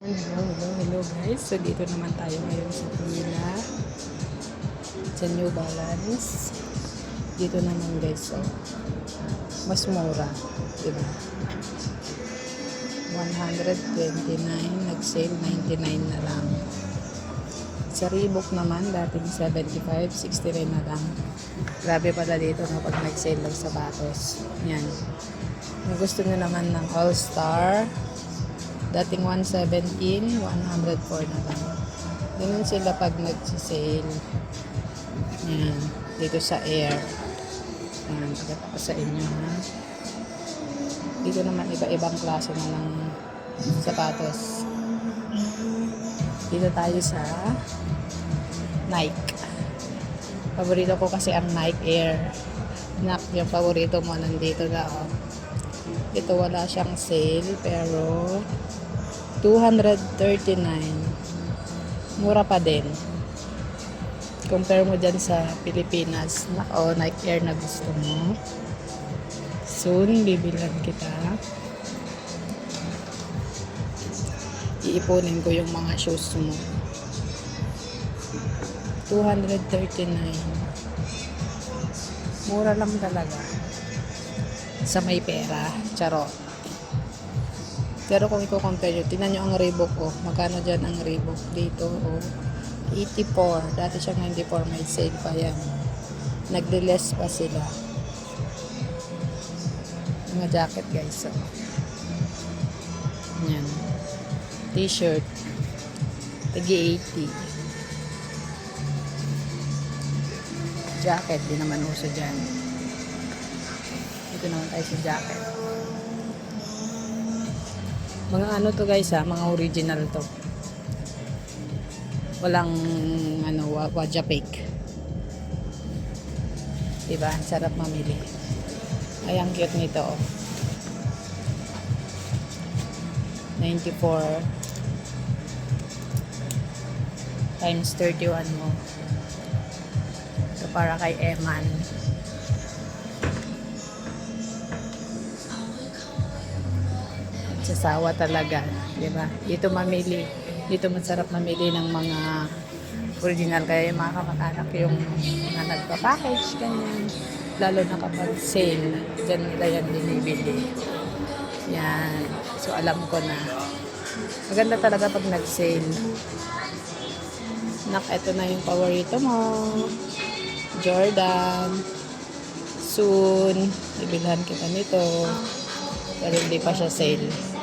Hello guys. So dito naman tayo ngayon sa Pumila. Sa New Balance. Dito naman guys, so mas mura, diba? 129, nag-sale 99 na lang. Sa Reebok naman, dating 75, 69 na lang. Grabe pala dito no, pag nag-sale lang sa sapatos. Yan. Kung gusto nyo naman ng All-Star, dating 117, 104 na lang. Ganun sila pag nag-sale. Yan. Dito sa Air. Yan. Pagkata ko sa inyo, ha. Dito naman iba-ibang klase na ng sapatos. Dito tayo sa Nike. Paborito ko kasi ang Nike Air. Yung paborito mo nandito na, oh. Ito wala siyang sale pero 239. Mura pa din. Compare mo dyan sa Pilipinas. Nike Air na gusto mo. Soon, bibilan kita. Iipunin ko yung mga shoes mo. 239. Mura lang talaga. Sa may pera. Charot. Pero kung i-compare nyo, tingnan nyo ang Reebok, oh. Magkano dyan ang Reebok dito, oh. 84. Dati siyang 94, may sale pa yan. Nagde-less pa sila. Mga jacket guys, so. Yan. T-shirt. Tagi 80. Jacket, di naman uso dyan. Ito naman tayo sa jacket. Mga ano to guys, ha, mga original to. Walang wadja fake. Diba? Sarap mamili. Ay, ang cute nito, oh. 94 times 31 mo. So, para kay Eman. Sasawa talaga, di ba? Dito mamili, dito masarap mamili ng mga original, kaya yung mga kamag-anak yung mga nagpa-package, ganyan. Lalo na kapag sale, dyan nila yan binibili. Yan. So, alam ko na. Maganda talaga pag nag-sale. Eto na yung paborito mo. Jordan. Soon, ibilhan kita nito. Pero hindi pa siya sale.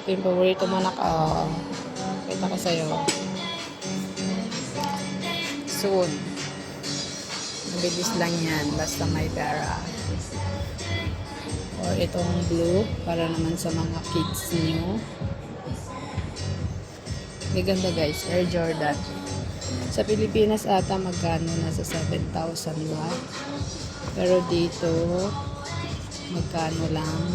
Ito yung paborito mo na kita ko sa'yo. Soon. Mabilis lang yan. Basta may pera. Or itong blue. Para naman sa mga kids nyo. Gaganda guys. Air Jordan. Sa Pilipinas ata magkano? Nasa 7,000 ba? Pero dito, magkano lang.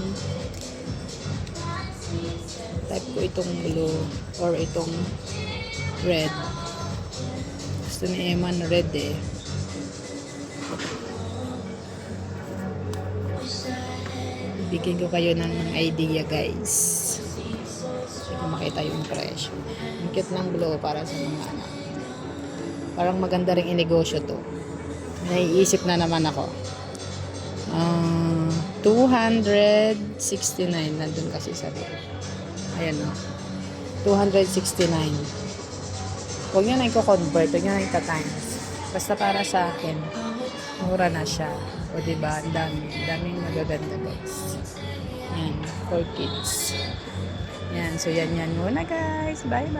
Type ko itong blue or itong red. Gusto ni Eman red eh. Bigyan ko kayo ng idea guys. Hindi ko makita yung presyo. Ang cute ng blue para sa mga anak. Parang maganda rin inegosyo to. Naiisip na naman ako. 269 nandun kasi sa loob. Ayan o. 269. Huwag nyo na i-convert. Huwag nyo na i-times. Basta para sa akin, mura na siya. O diba? Ang daming magaganda guys. Yan. For kids. Yan. So yan muna guys. Bye bye.